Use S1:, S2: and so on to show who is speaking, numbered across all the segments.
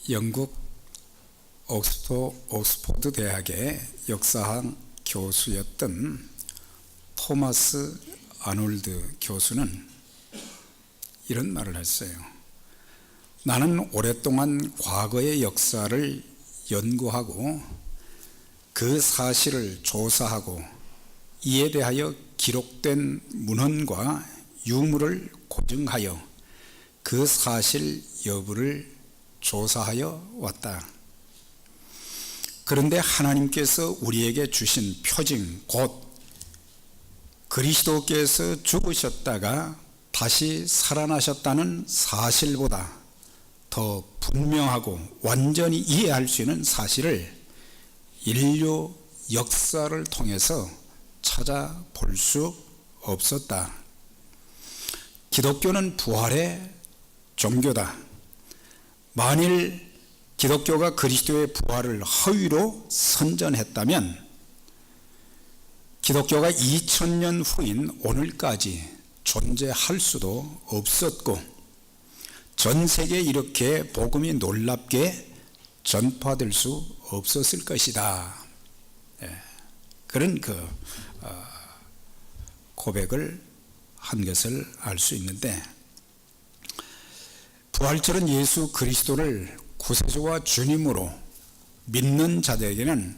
S1: 영국 옥스포드 대학의 역사학 교수였던 토마스 아놀드 교수는 이런 말을 했어요. 나는 오랫동안 과거의 역사를 연구하고 그 사실을 조사하고 이에 대하여 기록된 문헌과 유물을 고증하여 그 사실 여부를 조사하여 왔다. 그런데 하나님께서 우리에게 주신 표징, 곧 그리스도께서 죽으셨다가 다시 살아나셨다는 사실보다 더 분명하고 완전히 이해할 수 있는 사실을 인류 역사를 통해서 찾아볼 수 없었다. 기독교는 부활의 종교다. 만일 기독교가 그리스도의 부활을 허위로 선전했다면 기독교가 2000년 후인 오늘까지 존재할 수도 없었고 전 세계에 이렇게 복음이 놀랍게 전파될 수 없었을 것이다. 그런 고백을 한 것을 알 수 있는데, 부활절은 예수 그리스도를 구세주와 주님으로 믿는 자들에게는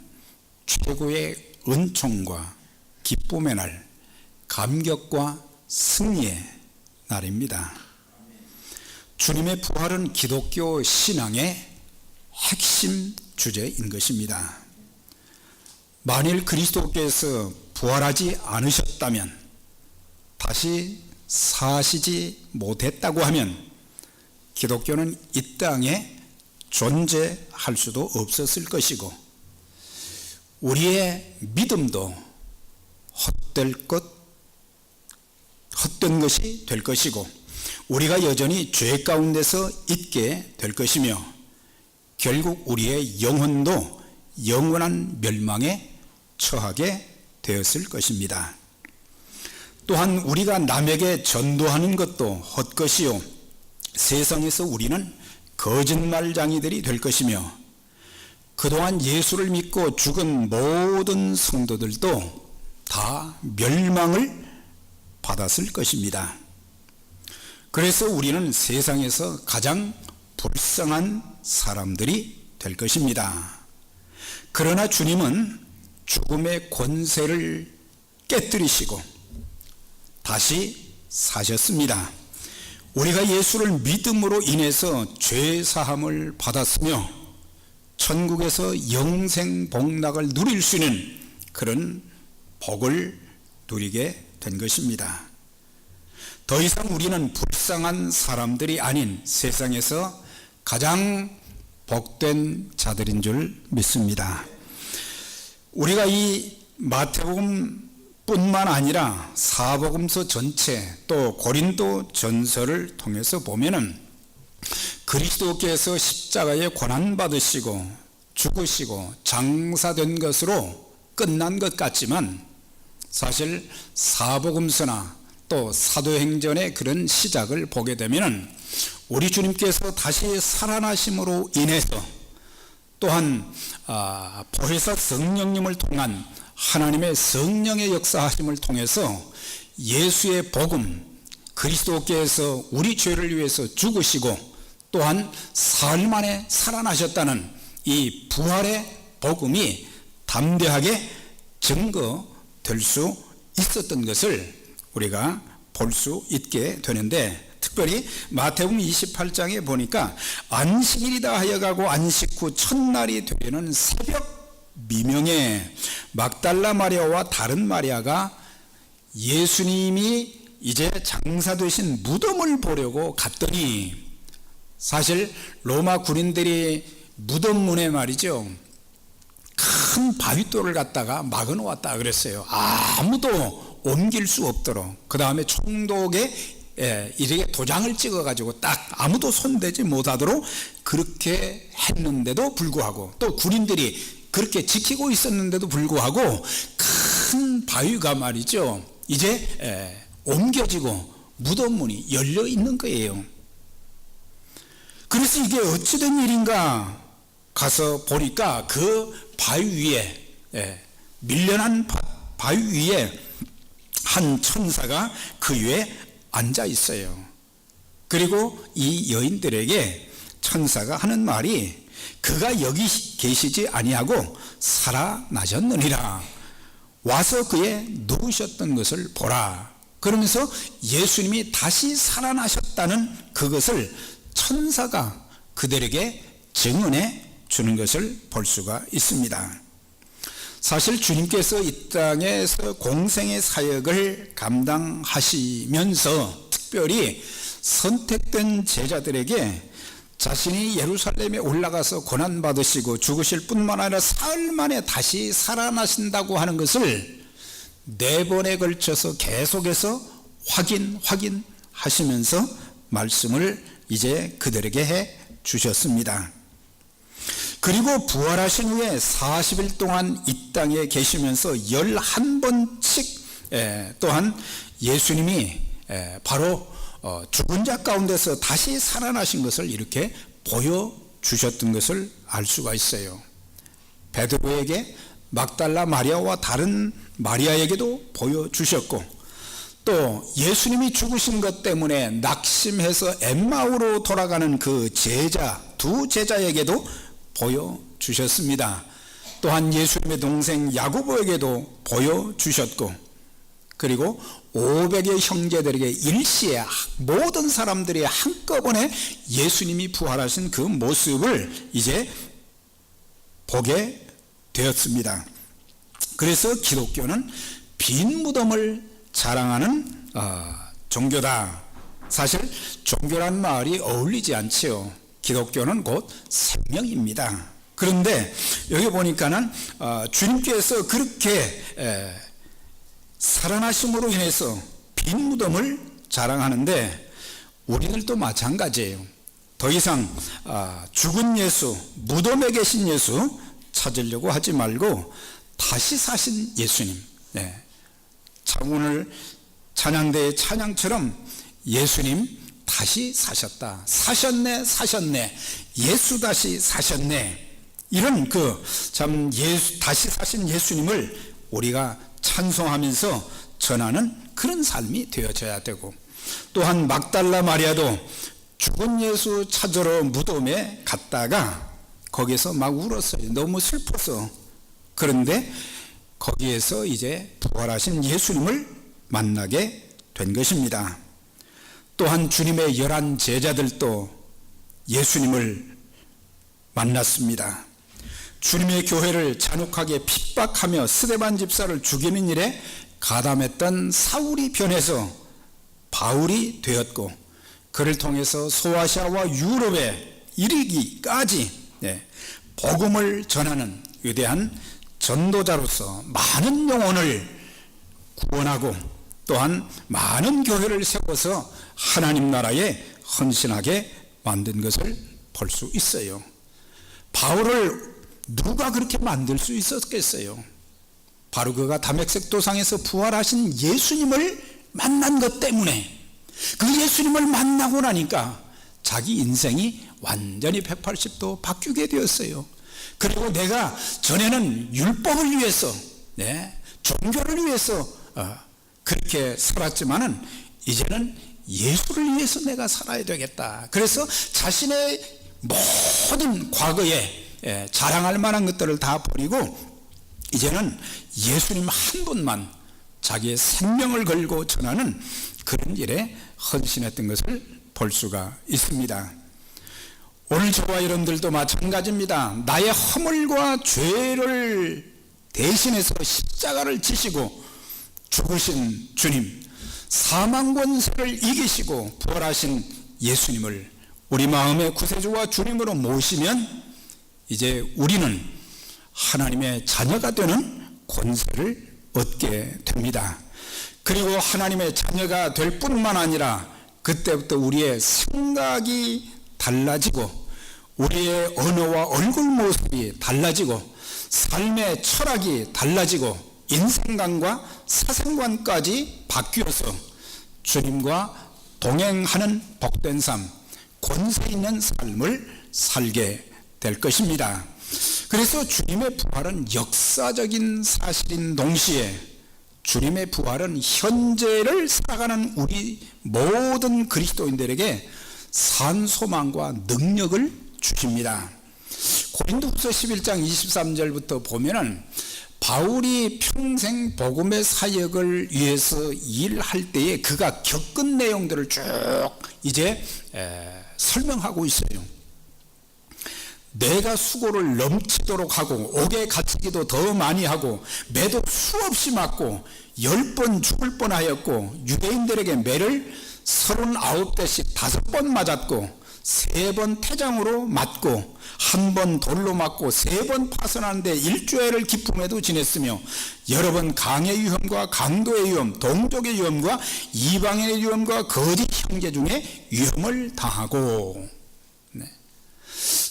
S1: 최고의 은총과 기쁨의 날, 감격과 승리의 날입니다. 주님의 부활은 기독교 신앙의 핵심 주제인 것입니다. 만일 그리스도께서 부활하지 않으셨다면, 다시 사시지 못했다고 하면 기독교는 이 땅에 존재할 수도 없었을 것이고 우리의 믿음도 헛된 것이 될 것이고 우리가 여전히 죄 가운데서 있게 될 것이며 결국 우리의 영혼도 영원한 멸망에 처하게 되었을 것입니다. 또한 우리가 남에게 전도하는 것도 헛것이요 세상에서 우리는 거짓말쟁이들이 될 것이며 그동안 예수를 믿고 죽은 모든 성도들도 다 멸망을 받았을 것입니다. 그래서 우리는 세상에서 가장 불쌍한 사람들이 될 것입니다. 그러나 주님은 죽음의 권세를 깨뜨리시고 다시 사셨습니다. 우리가 예수를 믿음으로 인해서 죄 사함을 받았으며 천국에서 영생 복락을 누릴 수 있는 그런 복을 누리게 된 것입니다. 더 이상 우리는 불쌍한 사람들이 아닌 세상에서 가장 복된 자들인 줄 믿습니다. 우리가 이 마태복음 뿐만 아니라 사복음서 전체 또 고린도 전서를 통해서 보면은 그리스도께서 십자가에 고난받으시고 죽으시고 장사된 것으로 끝난 것 같지만 사실 사복음서나 또 사도행전의 그런 시작을 보게 되면은 우리 주님께서 다시 살아나심으로 인해서 또한 보혜사 성령님을 통한 하나님의 성령의 역사하심을 통해서 예수의 복음, 그리스도께서 우리 죄를 위해서 죽으시고 또한 사흘 만에 살아나셨다는 이 부활의 복음이 담대하게 증거될 수 있었던 것을 우리가 볼 수 있게 되는데, 특별히 마태복음 28장에 보니까 안식일이다 하여가고 안식 후 첫날이 되는 새벽 미명에 막달라 마리아와 다른 마리아가 예수님이 이제 장사되신 무덤을 보려고 갔더니, 사실 로마 군인들이 무덤 문에 말이죠 큰 바위돌을 갖다가 막아 놓았다 그랬어요. 아무도 옮길 수 없도록. 그 다음에 총독에 이렇게 도장을 찍어 가지고 딱 아무도 손대지 못하도록 그렇게 했는데도 불구하고, 또 군인들이 그렇게 지키고 있었는데도 불구하고 큰 바위가 말이죠 이제 옮겨지고 무덤문이 열려 있는 거예요. 그래서 이게 어찌된 일인가 가서 보니까 그 바위 위에, 밀려난 바위 위에 한 천사가 그 위에 앉아 있어요. 그리고 이 여인들에게 천사가 하는 말이, 그가 여기 계시지 아니하고 살아나셨느니라. 와서 그의 누우셨던 것을 보라. 그러면서 예수님이 다시 살아나셨다는 그것을 천사가 그들에게 증언해 주는 것을 볼 수가 있습니다. 사실 주님께서 이 땅에서 공생의 사역을 감당하시면서 특별히 선택된 제자들에게 자신이 예루살렘에 올라가서 고난받으시고 죽으실 뿐만 아니라 사흘 만에 다시 살아나신다고 하는 것을 4번에 걸쳐서 계속해서 확인하시면서 말씀을 이제 그들에게 해 주셨습니다. 그리고 부활하신 후에 40일 동안 이 땅에 계시면서 11번씩 또한 예수님이 바로 죽은 자 가운데서 다시 살아나신 것을 이렇게 보여주셨던 것을 알 수가 있어요. 베드로에게, 막달라 마리아와 다른 마리아에게도 보여주셨고, 또 예수님이 죽으신 것 때문에 낙심해서 엠마오로 돌아가는 그 제자, 2 제자에게도 보여주셨습니다. 또한 예수님의 동생 야고보에게도 보여주셨고, 그리고 500의 형제들에게 일시에 모든 사람들이 한꺼번에 예수님이 부활하신 그 모습을 이제 보게 되었습니다. 그래서 기독교는 빈 무덤을 자랑하는 종교다. 사실 종교란 말이 어울리지 않지요. 기독교는 곧 생명입니다. 그런데 여기 보니까는 주님께서 그렇게 살아나심으로 인해서 빈 무덤을 자랑하는데 우리들도 마찬가지예요. 더 이상 죽은 예수, 무덤에 계신 예수 찾으려고 하지 말고 다시 사신 예수님, 오늘 찬양대의 찬양처럼 예수님 다시 사셨다. 사셨네. 예수 다시 사셨네. 이런 참 다시 사신 예수님을 우리가 찬송하면서 전하는 그런 삶이 되어져야 되고, 또한 막달라 마리아도 죽은 예수 찾으러 무덤에 갔다가 거기서 막 울었어요. 너무 슬퍼서. 그런데 거기에서 이제 부활하신 예수님을 만나게 된 것입니다. 또한 주님의 11 제자들도 예수님을 만났습니다. 주님의 교회를 잔혹하게 핍박하며 스데반 집사를 죽이는 일에 가담했던 사울이 변해서 바울이 되었고, 그를 통해서 소아시아와 유럽에 이르기까지 복음을 전하는 위대한 전도자로서 많은 영혼을 구원하고 또한 많은 교회를 세워서 하나님 나라에 헌신하게 만든 것을 볼 수 있어요. 바울을 누가 그렇게 만들 수 있었겠어요? 바로 그가 다메섹 도상에서 부활하신 예수님을 만난 것 때문에, 그 예수님을 만나고 나니까 자기 인생이 완전히 180도 바뀌게 되었어요. 그리고 내가 전에는 율법을 위해서, 종교를 위해서 그렇게 살았지만은 이제는 예수를 위해서 내가 살아야 되겠다. 그래서 자신의 모든 과거에 자랑할 만한 것들을 다 버리고 이제는 예수님 한 분만 자기의 생명을 걸고 전하는 그런 일에 헌신했던 것을 볼 수가 있습니다. 오늘 저와 여러분들도 마찬가지입니다. 나의 허물과 죄를 대신해서 십자가를 지시고 죽으신 주님, 사망 권세를 이기시고 부활하신 예수님을 우리 마음의 구세주와 주님으로 모시면 이제 우리는 하나님의 자녀가 되는 권세를 얻게 됩니다. 그리고 하나님의 자녀가 될 뿐만 아니라 그때부터 우리의 생각이 달라지고 우리의 언어와 얼굴 모습이 달라지고 삶의 철학이 달라지고 인생관과 사생관까지 바뀌어서 주님과 동행하는 복된 삶, 권세 있는 삶을 살게 될 것입니다. 그래서 주님의 부활은 역사적인 사실인 동시에 주님의 부활은 현재를 살아가는 우리 모든 그리스도인들에게 산 소망과 능력을 주십니다. 고린도후서 11장 23절부터 보면은 바울이 평생 복음의 사역을 위해서 일할 때에 그가 겪은 내용들을 쭉 이제 설명하고 있어요. 내가 수고를 넘치도록 하고 옥에 갇히기도 더 많이 하고 매도 수없이 맞고 10번 죽을 뻔하였고 유대인들에게 매를 39대씩 5번 맞았고 3번 태장으로 맞고 1번 돌로 맞고 3번 파선하는데 일주일을 기쁨에도 지냈으며 여러 번 강의 위험과 강도의 위험, 동족의 위험과 이방인의 위험과 거짓 형제 중에 위험을 당하고,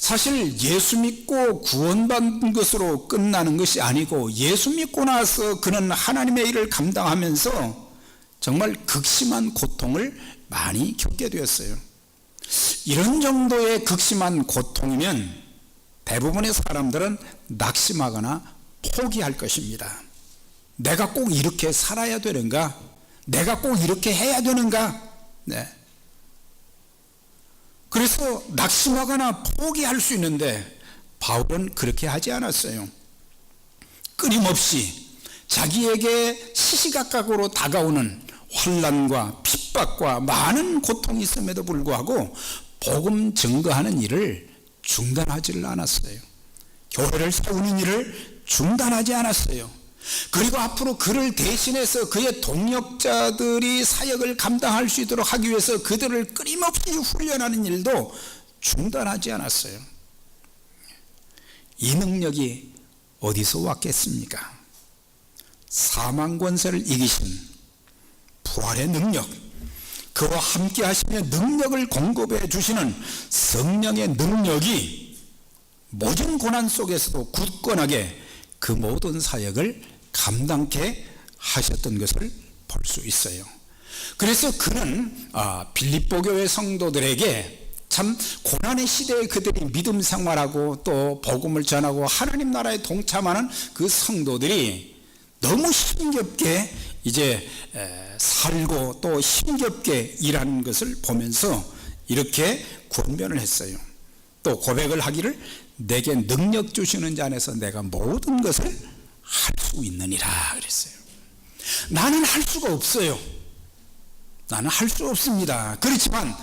S1: 사실 예수 믿고 구원받은 것으로 끝나는 것이 아니고 예수 믿고 나서 그는 하나님의 일을 감당하면서 정말 극심한 고통을 많이 겪게 되었어요. 이런 정도의 극심한 고통이면 대부분의 사람들은 낙심하거나 포기할 것입니다. 내가 꼭 이렇게 살아야 되는가? 내가 꼭 이렇게 해야 되는가? 그래서 낙심하거나 포기할 수 있는데 바울은 그렇게 하지 않았어요. 끊임없이 자기에게 시시각각으로 다가오는 환난과 핍박과 많은 고통이 있음에도 불구하고 복음 증거하는 일을 중단하지를 않았어요. 교회를 세우는 일을 중단하지 않았어요. 그리고 앞으로 그를 대신해서 그의 동역자들이 사역을 감당할 수 있도록 하기 위해서 그들을 끊임없이 훈련하는 일도 중단하지 않았어요. 이 능력이 어디서 왔겠습니까? 사망 권세를 이기신 부활의 능력, 그와 함께 하시며 능력을 공급해 주시는 성령의 능력이 모든 고난 속에서도 굳건하게 그 모든 사역을 감당케 하셨던 것을 볼 수 있어요. 그래서 그는 빌립보 교회 성도들에게 참 고난의 시대에 그들이 믿음 생활하고 또 복음을 전하고 하나님 나라에 동참하는 그 성도들이 너무 힘겹게 이제 살고 또 힘겹게 일하는 것을 보면서 이렇게 권면을 했어요. 또 고백을 하기를 내게 능력 주시는 자 안에서 내가 모든 것을 할 수 있느니라 그랬어요. 나는 할 수가 없어요. 나는 할 수 없습니다. 그렇지만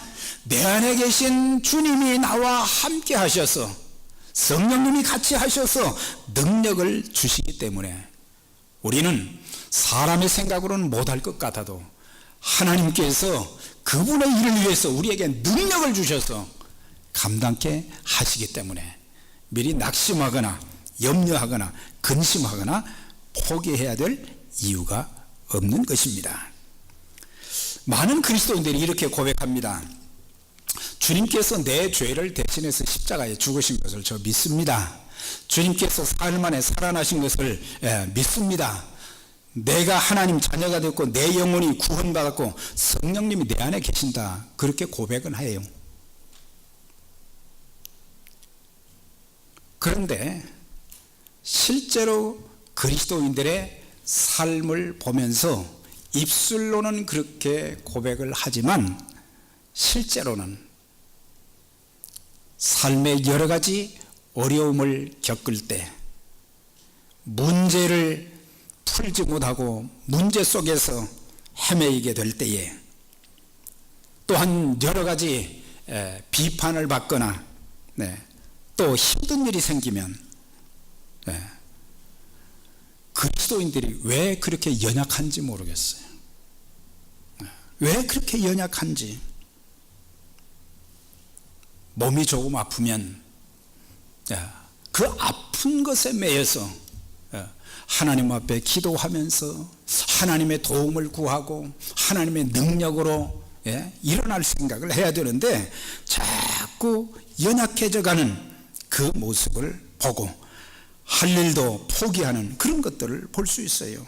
S1: 내 안에 계신 주님이 나와 함께 하셔서 성령님이 같이 하셔서 능력을 주시기 때문에 우리는 사람의 생각으로는 못할 것 같아도 하나님께서 그분의 일을 위해서 우리에게 능력을 주셔서 감당케 하시기 때문에 미리 낙심하거나 염려하거나 근심하거나 포기해야 될 이유가 없는 것입니다. 많은 그리스도인들이 이렇게 고백합니다. 주님께서 내 죄를 대신해서 십자가에 죽으신 것을 저 믿습니다. 주님께서 사흘 만에 살아나신 것을 믿습니다. 내가 하나님 자녀가 됐고 내 영혼이 구원받았고 성령님이 내 안에 계신다. 그렇게 고백은 해요. 그런데 실제로 그리스도인들의 삶을 보면서 입술로는 그렇게 고백을 하지만 실제로는 삶의 여러 가지 어려움을 겪을 때 문제를 풀지 못하고 문제 속에서 헤매이게 될 때에 또한 여러 가지 비판을 받거나 또 힘든 일이 생기면 그리스도인들이 왜 그렇게 연약한지 모르겠어요. 왜 그렇게 연약한지. 몸이 조금 아프면 그 아픈 것에 매여서 하나님 앞에 기도하면서 하나님의 도움을 구하고 하나님의 능력으로 일어날 생각을 해야 되는데 자꾸 연약해져가는 그 모습을 보고 할 일도 포기하는 그런 것들을 볼 수 있어요.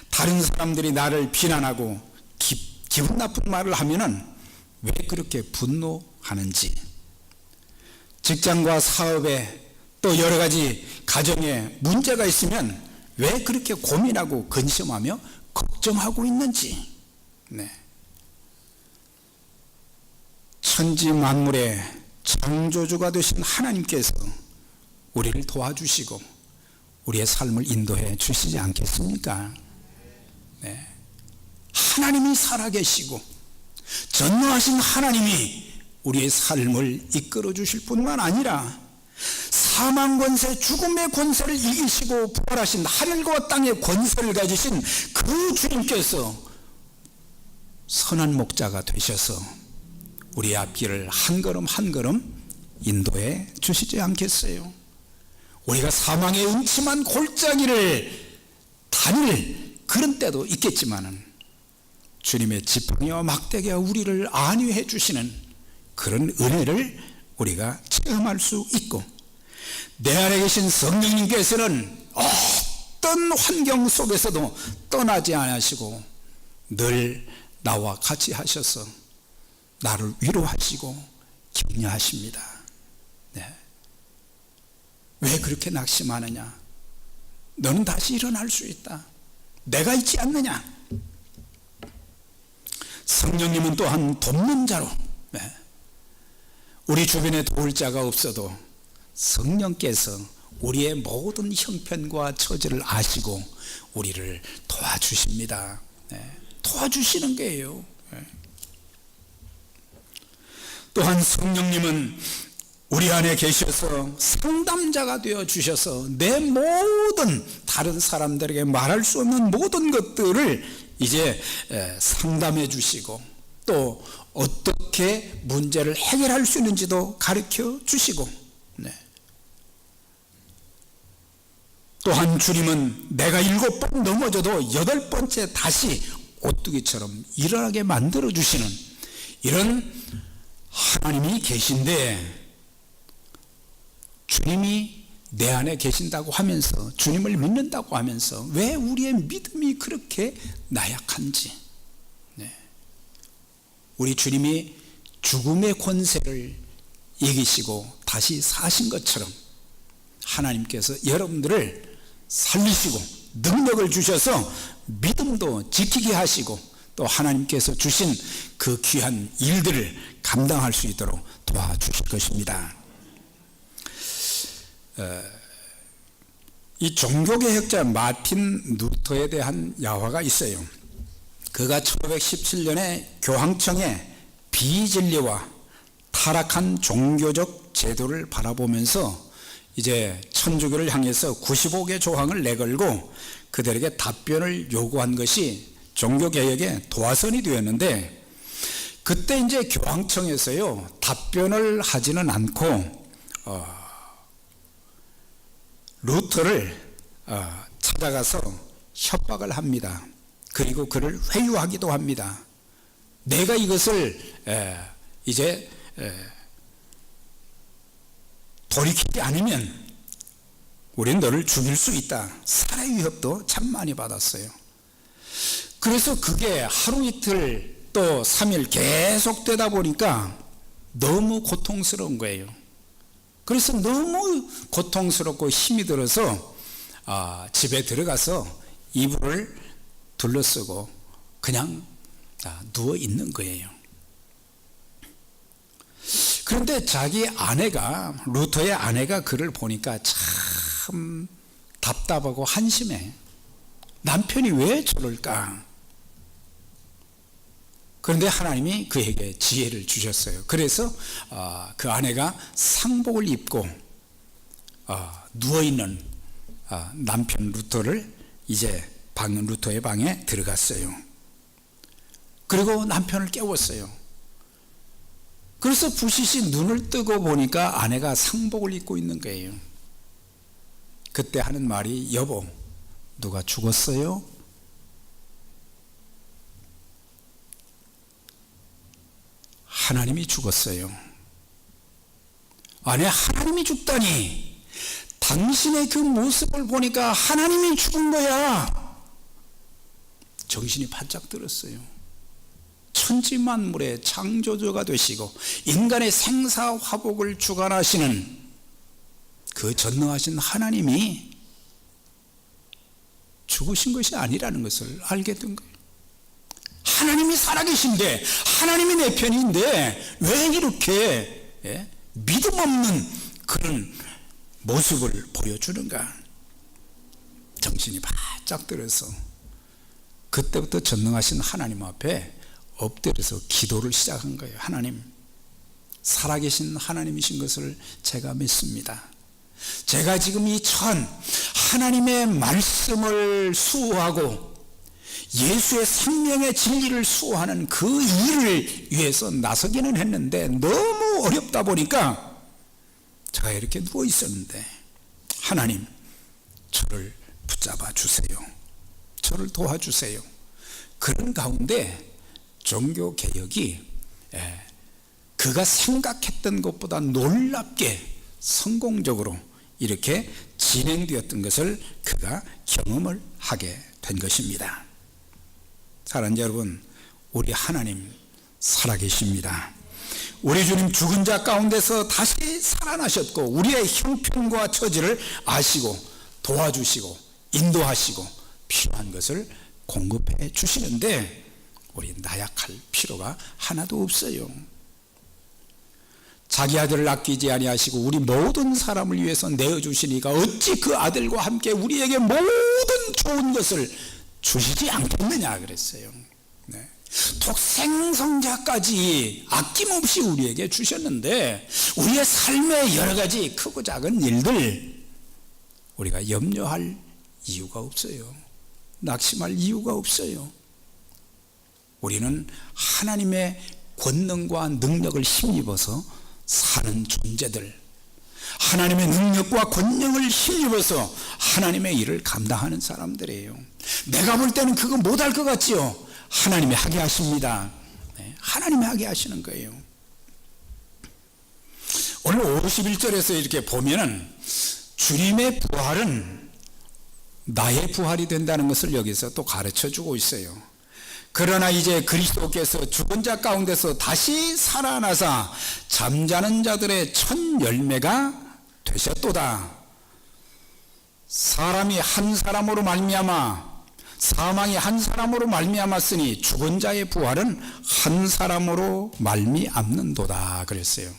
S1: 다른 사람들이 나를 비난하고 기분 나쁜 말을 하면은 왜 그렇게 분노하는지, 직장과 사업에 또 여러 가지 가정에 문제가 있으면 왜 그렇게 고민하고 근심하며 걱정하고 있는지. 네. 천지 만물의 창조주가 되신 하나님께서 우리를 도와주시고 우리의 삶을 인도해 주시지 않겠습니까? 네. 하나님이 살아계시고 전능하신 하나님이 우리의 삶을 이끌어 주실 뿐만 아니라 사망 권세, 죽음의 권세를 이기시고 부활하신 하늘과 땅의 권세를 가지신 그 주님께서 선한 목자가 되셔서 우리 앞길을 한 걸음 한 걸음 인도해 주시지 않겠어요? 우리가 사망의 음침한 골짜기를 다닐 그런 때도 있겠지만은 주님의 지팡이와 막대기와 우리를 안위해 주시는 그런 은혜를 우리가 체험할 수 있고, 내 안에 계신 성령님께서는 어떤 환경 속에서도 떠나지 않으시고 늘 나와 같이 하셔서 나를 위로하시고 격려하십니다. 네. 왜 그렇게 낙심하느냐? 너는 다시 일어날 수 있다. 내가 있지 않느냐? 성령님은 또한 돕는 자로, 우리 주변에 도울 자가 없어도 성령께서 우리의 모든 형편과 처지를 아시고 우리를 도와주십니다. 도와주시는 거예요. 또한 성령님은 우리 안에 계셔서 상담자가 되어 주셔서 내 모든 다른 사람들에게 말할 수 없는 모든 것들을 이제 상담해 주시고 또 어떻게 문제를 해결할 수 있는지도 가르쳐 주시고, 또한 주님은 내가 7번 넘어져도 8번째 다시 오뚜기처럼 일어나게 만들어 주시는 이런 하나님이 계신데, 주님이 내 안에 계신다고 하면서 주님을 믿는다고 하면서 왜 우리의 믿음이 그렇게 나약한지, 우리 주님이 죽음의 권세를 이기시고 다시 사신 것처럼 하나님께서 여러분들을 살리시고 능력을 주셔서 믿음도 지키게 하시고 또 하나님께서 주신 그 귀한 일들을 감당할 수 있도록 도와주실 것입니다. 이 종교개혁자 마틴 루터에 대한 야화가 있어요. 그가 1517년에 교황청의 비진리와 타락한 종교적 제도를 바라보면서 이제 천주교를 향해서 95개 조항을 내걸고 그들에게 답변을 요구한 것이 종교개혁의 도화선이 되었는데, 그때 이제 교황청에서요 답변을 하지는 않고 루터를 찾아가서 협박을 합니다. 그리고 그를 회유하기도 합니다. 내가 이것을 이제 돌이키지 않으면 우리는 너를 죽일 수 있다. 살해 위협도 참 많이 받았어요. 그래서 그게 하루 이틀 또 3일 계속 되다 보니까 너무 고통스러운 거예요. 그래서 너무 고통스럽고 힘이 들어서 집에 들어가서 이불을 둘러쓰고 그냥 누워 있는 거예요. 그런데 자기 아내가, 루터의 아내가 그를 보니까 참 답답하고 한심해. 남편이 왜 저럴까? 그런데 하나님이 그에게 지혜를 주셨어요. 그래서 그 아내가 상복을 입고 누워있는 남편 루터를 이제 루터의 방에 들어갔어요. 그리고 남편을 깨웠어요. 그래서 부시시 눈을 뜨고 보니까 아내가 상복을 입고 있는 거예요. 그때 하는 말이, 여보, 누가 죽었어요? 하나님이 죽었어요. 아니, 하나님이 죽다니. 당신의 그 모습을 보니까 하나님이 죽은 거야. 정신이 바짝 들었어요. 천지만물의 창조주가 되시고 인간의 생사화복을 주관하시는 그 전능하신 하나님이 죽으신 것이 아니라는 것을 알게 된 거예요. 하나님이 살아계신데, 하나님이 내 편인데 왜 이렇게 믿음 없는 그런 모습을 보여주는가? 정신이 바짝 들어서 그때부터 전능하신 하나님 앞에 엎드려서 기도를 시작한 거예요. 하나님, 살아계신 하나님이신 것을 제가 믿습니다. 제가 지금 이 처한 하나님의 말씀을 수호하고 예수의 생명의 진리를 수호하는 그 일을 위해서 나서기는 했는데 너무 어렵다 보니까 제가 이렇게 누워 있었는데, 하나님, 저를 붙잡아 주세요. 저를 도와주세요. 그런 가운데 종교개혁이 그가 생각했던 것보다 놀랍게 성공적으로 이렇게 진행되었던 것을 그가 경험을 하게 된 것입니다. 사랑하는 여러분, 우리 하나님 살아계십니다. 우리 주님 죽은 자 가운데서 다시 살아나셨고 우리의 형편과 처지를 아시고 도와주시고 인도하시고 필요한 것을 공급해 주시는데 우리 나약할 필요가 하나도 없어요. 자기 아들을 아끼지 아니하시고 우리 모든 사람을 위해서 내어주시니까 어찌 그 아들과 함께 우리에게 모든 좋은 것을 주시지 않겠느냐 그랬어요. 독생성자까지 아낌없이 우리에게 주셨는데 우리의 삶의 여러 가지 크고 작은 일들 우리가 염려할 이유가 없어요. 낙심할 이유가 없어요. 우리는 하나님의 권능과 능력을 힘입어서 사는 존재들, 하나님의 능력과 권능을 힘입어서 하나님의 일을 감당하는 사람들이에요. 내가 볼 때는 그거 못할 것 같지요? 하나님이 하게 하십니다. 하나님이 하게 하시는 거예요. 오늘 51절에서 이렇게 보면은 주님의 부활은 나의 부활이 된다는 것을 여기서 또 가르쳐 주고 있어요. 그러나 이제 그리스도께서 죽은 자 가운데서 다시 살아나사 잠자는 자들의 첫 열매가 되셨도다. 사람이 한 사람으로 말미암아 사망이 한 사람으로 말미암았으니 죽은 자의 부활은 한 사람으로 말미암는도다 그랬어요.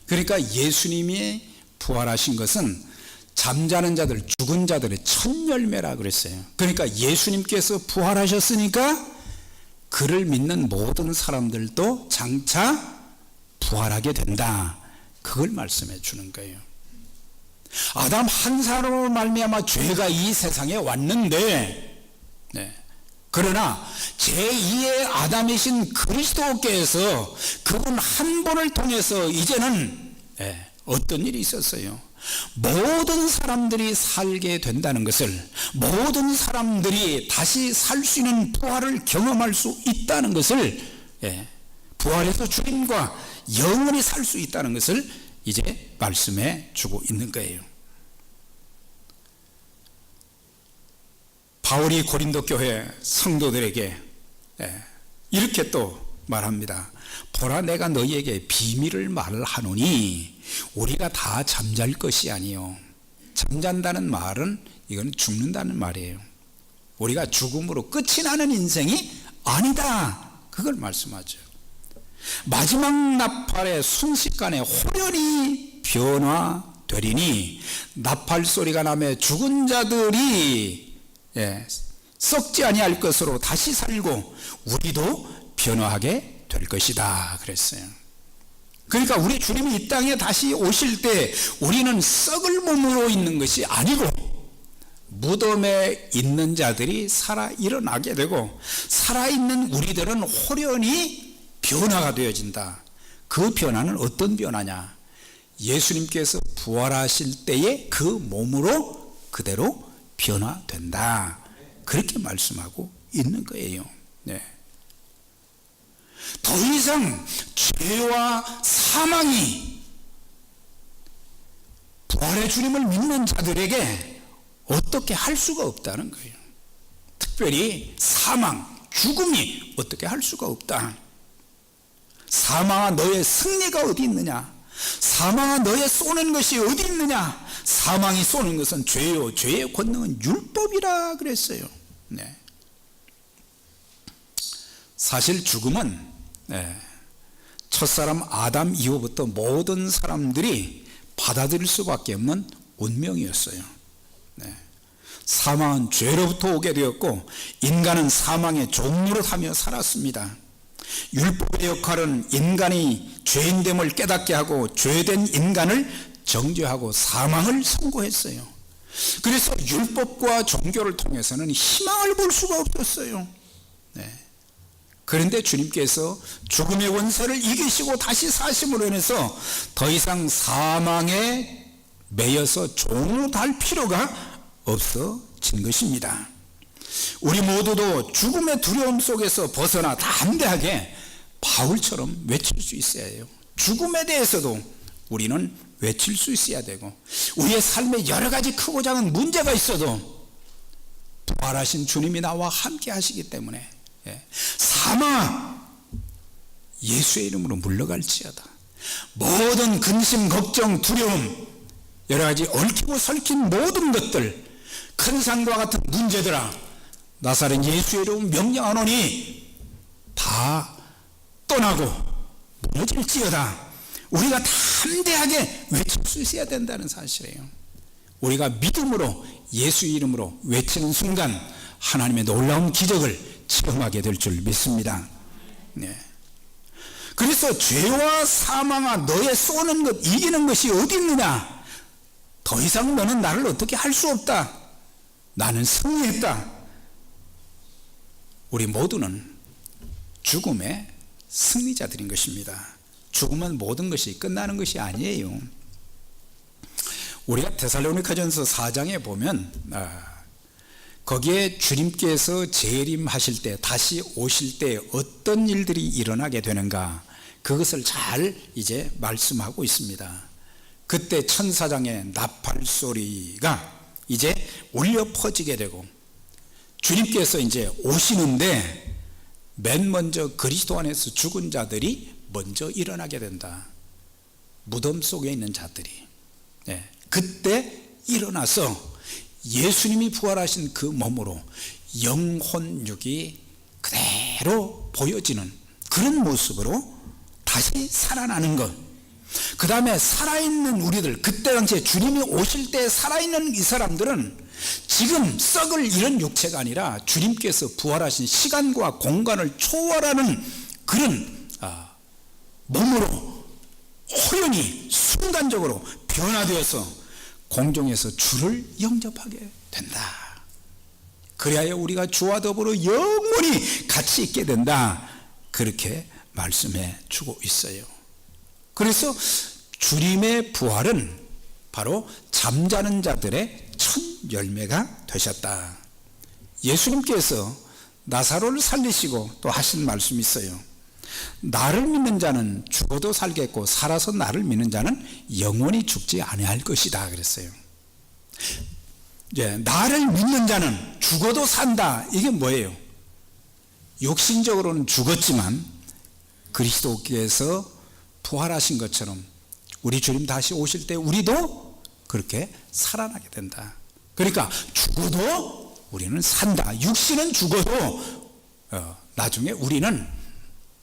S1: 그러니까 예수님이 부활하신 것은 잠자는 자들, 죽은 자들의 첫 열매라 그랬어요. 그러니까 예수님께서 부활하셨으니까 그를 믿는 모든 사람들도 장차 부활하게 된다. 그걸 말씀해 주는 거예요. 아담 한 사람으로 말미암아 죄가 이 세상에 왔는데, 그러나 제2의 아담이신 그리스도께서 그분 한 분을 통해서 이제는 어떤 일이 있었어요? 모든 사람들이 살게 된다는 것을, 모든 사람들이 다시 살 수 있는 부활을 경험할 수 있다는 것을, 부활해서 주님과 영원히 살 수 있다는 것을 이제 말씀해 주고 있는 거예요. 바울이 고린도 교회 성도들에게 이렇게 또 말합니다. 보라, 내가 너희에게 비밀을 말하노니 우리가 다 잠잘 것이 아니요. 잠잔다는 말은 이건 죽는다는 말이에요. 우리가 죽음으로 끝이 나는 인생이 아니다. 그걸 말씀하죠. 마지막 나팔의 순식간에 호련히 변화되리니 나팔 소리가 나며 죽은 자들이 썩지 아니할 것으로 다시 살고 우리도 변화하게 될 것이다 그랬어요. 그러니까 우리 주님이 이 땅에 다시 오실 때 우리는 썩을 몸으로 있는 것이 아니고 무덤에 있는 자들이 살아 일어나게 되고 살아있는 우리들은 호련히 변화가 되어진다. 그 변화는 어떤 변화냐? 예수님께서 부활하실 때의 그 몸으로 그대로 변화된다. 그렇게 말씀하고 있는 거예요. 더 이상 죄와 사망이 부활의 주님을 믿는 자들에게 어떻게 할 수가 없다는 거예요. 특별히 사망, 죽음이 어떻게 할 수가 없다. 사망아 너의 승리가 어디 있느냐? 사망아 너의 쏘는 것이 어디 있느냐? 사망이 쏘는 것은 죄요, 죄의 권능은 율법이라 그랬어요. 네. 사실 죽음은 첫사람 아담 이후부터 모든 사람들이 받아들일 수밖에 없는 운명이었어요. 네. 사망은 죄로부터 오게 되었고 인간은 사망의 종로로 하며 살았습니다. 율법의 역할은 인간이 죄인됨을 깨닫게 하고 죄된 인간을 정죄하고 사망을 선고했어요. 그래서 율법과 종교를 통해서는 희망을 볼 수가 없었어요. 네. 그런데 주님께서 죽음의 원세를 이기시고 다시 사심으로 인해서 더 이상 사망에 매여서 종으로 달 필요가 없어진 것입니다. 우리 모두도 죽음의 두려움 속에서 벗어나 담대하게 바울처럼 외칠 수 있어야 해요. 죽음에 대해서도 우리는 외칠 수 있어야 되고, 우리의 삶에 여러 가지 크고 작은 문제가 있어도 부활하신 주님이 나와 함께 하시기 때문에 사망아 예수의 이름으로 물러갈지어다. 모든 근심, 걱정, 두려움, 여러 가지 얽히고 설킨 모든 것들, 큰 산과 같은 문제들아 나사렛 예수의 이름 명령하노니 다 떠나고 무너질지어다. 우리가 담대하게 외칠 수 있어야 된다는 사실이에요. 우리가 믿음으로 예수 이름으로 외치는 순간 하나님의 놀라운 기적을 체험하게 될 줄 믿습니다. 네. 그래서 죄와 사망아 너의 쏘는 것, 이기는 것이 어디 있느냐? 더 이상 너는 나를 어떻게 할 수 없다. 나는 승리했다. 우리 모두는 죽음의 승리자들인 것입니다. 죽음은 모든 것이 끝나는 것이 아니에요. 우리가 데살로니가전서 4장에 보면 거기에 주님께서 재림하실 때, 다시 오실 때 어떤 일들이 일어나게 되는가, 그것을 잘 이제 말씀하고 있습니다. 그때 천사장의 나팔 소리가 이제 울려 퍼지게 되고 주님께서 이제 오시는데 맨 먼저 그리스도 안에서 죽은 자들이 먼저 일어나게 된다. 무덤 속에 있는 자들이. 네. 그때 일어나서 예수님이 부활하신 그 몸으로 영혼육이 그대로 보여지는 그런 모습으로 다시 살아나는 것. 그 다음에 살아있는 우리들, 그때 당시에 주님이 오실 때 살아있는 이 사람들은 지금 썩을 이런 육체가 아니라 주님께서 부활하신 시간과 공간을 초월하는 그런 몸으로 호연히 순간적으로 변화되어서 공중에서 주를 영접하게 된다. 그래야 우리가 주와 더불어 영원히 같이 있게 된다. 그렇게 말씀해 주고 있어요. 그래서 주님의 부활은 바로 잠자는 자들의 첫 열매가 되셨다. 예수님께서 나사로를 살리시고 또 하신 말씀이 있어요. 나를 믿는 자는 죽어도 살겠고 살아서 나를 믿는 자는 영원히 죽지 아니할 것이다 그랬어요. 나를 믿는 자는 죽어도 산다. 이게 뭐예요? 육신적으로는 죽었지만 그리스도께서 부활하신 것처럼 우리 주님 다시 오실 때 우리도 그렇게 살아나게 된다. 그러니까 죽어도 우리는 산다. 육신은 죽어도 나중에 우리는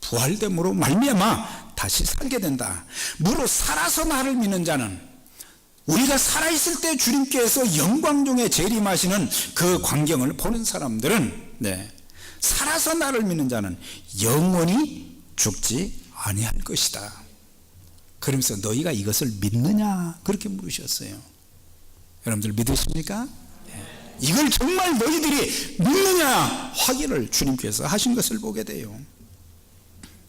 S1: 부활됨으로 말미암아 다시 살게 된다. 무릇 살아서 나를 믿는 자는, 우리가 살아있을 때 주님께서 영광 중에 재림하시는 그 광경을 보는 사람들은 살아서 나를 믿는 자는 영원히 죽지 아니할 것이다. 그러면서 너희가 이것을 믿느냐 그렇게 물으셨어요. 여러분들 믿으십니까? 이걸 정말 너희들이 믿느냐 확인을 주님께서 하신 것을 보게 돼요.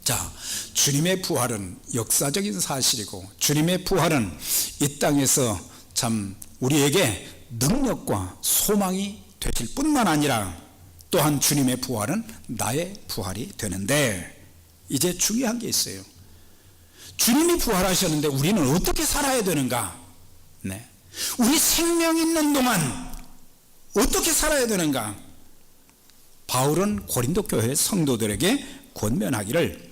S1: 자, 주님의 부활은 역사적인 사실이고 주님의 부활은 이 땅에서 참 우리에게 능력과 소망이 되실 뿐만 아니라 또한 주님의 부활은 나의 부활이 되는데, 이제 중요한 게 있어요. 주님이 부활하셨는데 우리는 어떻게 살아야 되는가? 우리 생명 있는 동안 어떻게 살아야 되는가? 바울은 고린도 교회 성도들에게 권면하기를,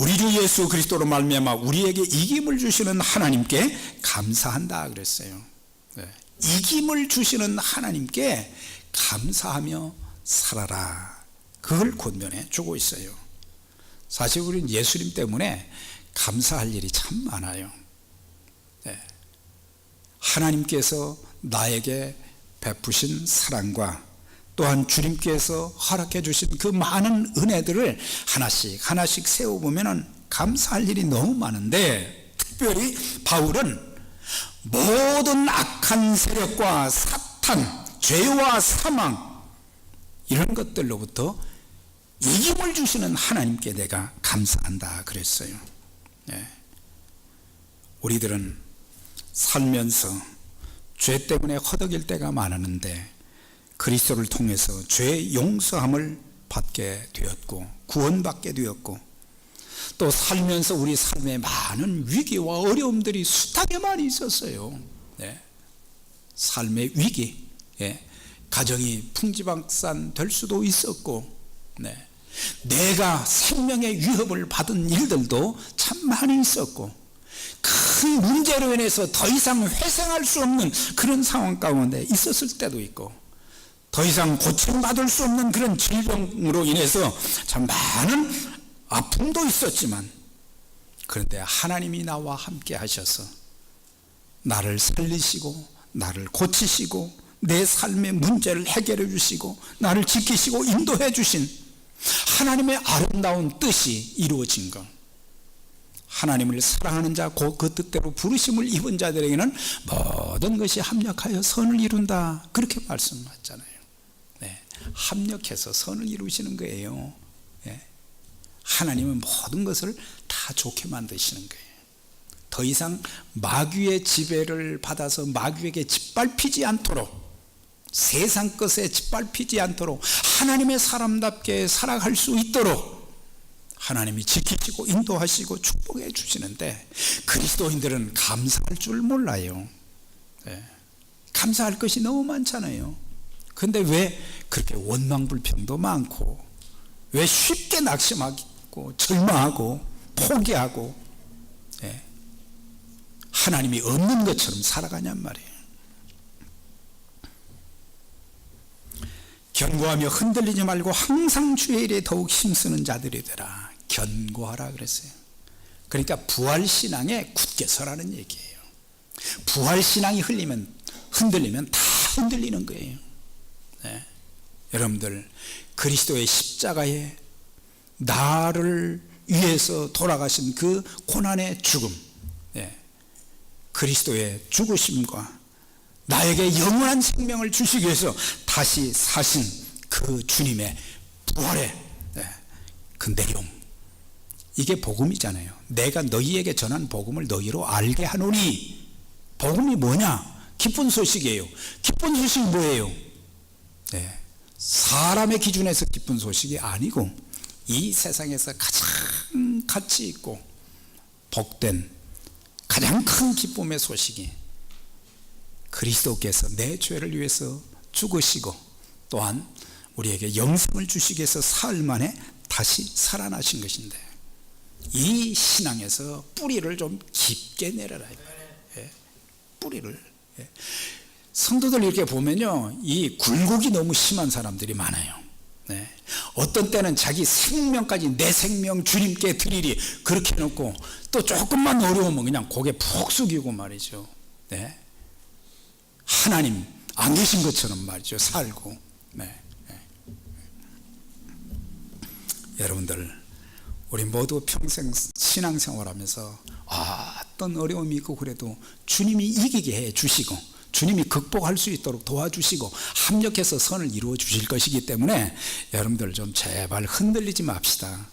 S1: 우리 주 예수 그리스도로 말미암아 우리에게 이김을 주시는 하나님께 감사한다 그랬어요. 이김을 주시는 하나님께 감사하며 살아라, 그걸 권면해 주고 있어요. 사실 우리는 예수님 때문에 감사할 일이 참 많아요. 하나님께서 나에게 베푸신 사랑과 또한 주님께서 허락해 주신 그 많은 은혜들을 하나씩 하나씩 세워보면 감사할 일이 너무 많은데, 특별히 바울은 모든 악한 세력과 사탄, 죄와 사망, 이런 것들로부터 이김을 주시는 하나님께 내가 감사한다 그랬어요. 우리들은 살면서 죄 때문에 허덕일 때가 많았는데 그리스도를 통해서 죄의 용서함을 받게 되었고 구원받게 되었고, 또 살면서 우리 삶에 많은 위기와 어려움들이 숱하게 많이 있었어요. 삶의 위기, 가정이 풍지박산 될 수도 있었고, 내가 생명의 위협을 받은 일들도 참 많이 있었고, 큰 문제로 인해서 더 이상 회생할 수 없는 그런 상황 가운데 있었을 때도 있고, 더 이상 고침받을 수 없는 그런 질병으로 인해서 참 많은 아픔도 있었지만, 그런데 하나님이 나와 함께 하셔서 나를 살리시고 나를 고치시고 내 삶의 문제를 해결해 주시고 나를 지키시고 인도해 주신 하나님의 아름다운 뜻이 이루어진 것, 하나님을 사랑하는 자 곧 그 뜻대로 부르심을 입은 자들에게는 모든 것이 합력하여 선을 이룬다, 그렇게 말씀하셨잖아요. 합력해서 선을 이루시는 거예요. 하나님은 모든 것을 다 좋게 만드시는 거예요. 더 이상 마귀의 지배를 받아서 마귀에게 짓밟히지 않도록, 세상 것에 짓밟히지 않도록 하나님의 사람답게 살아갈 수 있도록 하나님이 지키시고 인도하시고 축복해 주시는데, 그리스도인들은 감사할 줄 몰라요. 감사할 것이 너무 많잖아요. 그런데 왜 그렇게 원망불평도 많고, 왜 쉽게 낙심하고 절망하고 포기하고 하나님이 없는 것처럼 살아가냔 말이에요. 견고하며 흔들리지 말고 항상 주의 일에 더욱 힘쓰는 자들이더라. 견고하라 그랬어요. 그러니까 부활신앙에 굳게 서라는 얘기예요. 부활신앙이 흔들리면 다 흔들리는 거예요. 여러분들, 그리스도의 십자가에 나를 위해서 돌아가신 그 고난의 죽음, 그리스도의 죽으심과 나에게 영원한 생명을 주시기 위해서 다시 사신 그 주님의 부활의 그 내용, 이게 복음이잖아요. 내가 너희에게 전한 복음을 너희로 알게 하노니, 복음이 뭐냐? 기쁜 소식이에요. 기쁜 소식이 뭐예요? 사람의 기준에서 기쁜 소식이 아니고 이 세상에서 가장 가치 있고 복된 가장 큰 기쁨의 소식이, 그리스도께서 내 죄를 위해서 죽으시고 또한 우리에게 영생을 주시기 위해서 사흘 만에 다시 살아나신 것인데, 이 신앙에서 뿌리를 좀 깊게 내려라. 뿌리를. 성도들 이렇게 보면요, 이 굴곡이 너무 심한 사람들이 많아요. 어떤 때는 자기 생명까지 내 생명 주님께 드리리 그렇게 해놓고, 또 조금만 어려우면 그냥 고개 푹 숙이고 말이죠. 하나님 안 계신 것처럼 말이죠, 살고. 여러분들, 우리 모두 평생 신앙생활하면서 어떤 어려움이 있고 그래도 주님이 이기게 해 주시고 주님이 극복할 수 있도록 도와주시고 합력해서 선을 이루어 주실 것이기 때문에 여러분들 좀 제발 흔들리지 맙시다.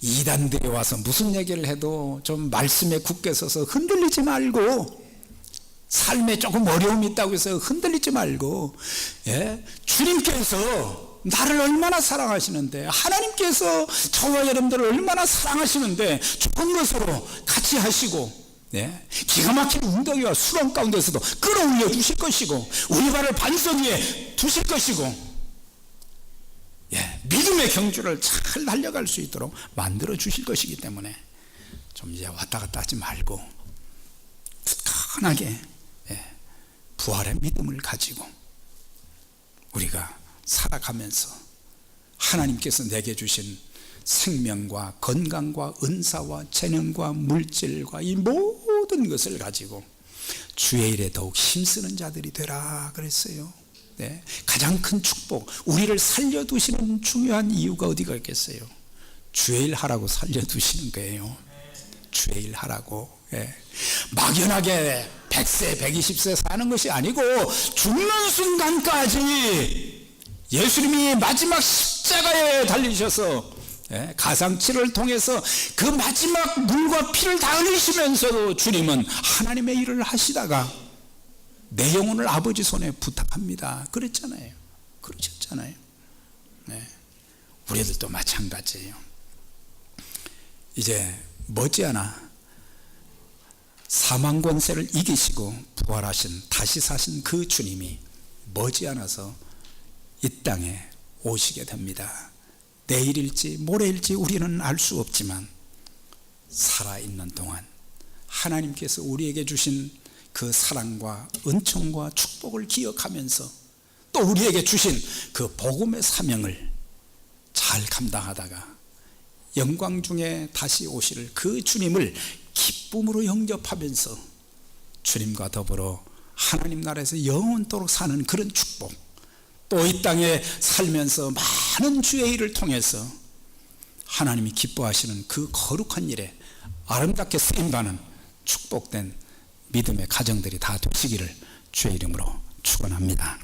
S1: 이단들이 와서 무슨 얘기를 해도 좀 말씀에 굳게 서서 흔들리지 말고, 삶에 조금 어려움이 있다고 해서 흔들리지 말고, 주님께서 나를 얼마나 사랑하시는데, 하나님께서 저와 여러분들을 얼마나 사랑하시는데 좋은 것으로 같이 하시고, 기가 막힌 웅덩이와 수렁 가운데서도 끌어올려 주실 것이고, 우리 발을 반석 위에 두실 것이고, 믿음의 믿음의 경주를 잘 달려갈 수 있도록 만들어 주실 것이기 때문에 좀 이제 왔다 갔다 하지 말고 굳건하게 부활의 믿음을 가지고 우리가 살아가면서 하나님께서 내게 주신 생명과 건강과 은사와 재능과 물질과 이 모든 것을 가지고 주의 일에 더욱 힘쓰는 자들이 되라 그랬어요. 네. 가장 큰 축복, 우리를 살려두시는 중요한 이유가 어디가 있겠어요? 주의 일 하라고 살려두시는 거예요. 주의 일 하라고. 막연하게 100세 120세 사는 것이 아니고 죽는 순간까지 예수님이 마지막 십자가에 달리셔서 가상치를 통해서 그 마지막 물과 피를 다 흘리시면서도 주님은 하나님의 일을 하시다가 내 영혼을 아버지 손에 부탁합니다 그랬잖아요. 그러셨잖아요. 우리들도 마찬가지예요. 이제 머지않아 사망 권세를 이기시고 부활하신 다시 사신 그 주님이 머지않아서 이 땅에 오시게 됩니다. 내일일지 모레일지 우리는 알 수 없지만 살아있는 동안 하나님께서 우리에게 주신 그 사랑과 은총과 축복을 기억하면서 또 우리에게 주신 그 복음의 사명을 잘 감당하다가 영광 중에 다시 오실 그 주님을 기쁨으로 영접하면서 주님과 더불어 하나님 나라에서 영원토록 사는 그런 축복, 또 이 땅에 살면서 많은 주의 일을 통해서 하나님이 기뻐하시는 그 거룩한 일에 아름답게 쓰임받는 축복된 믿음의 가정들이 다 되시기를 주의 이름으로 축원합니다.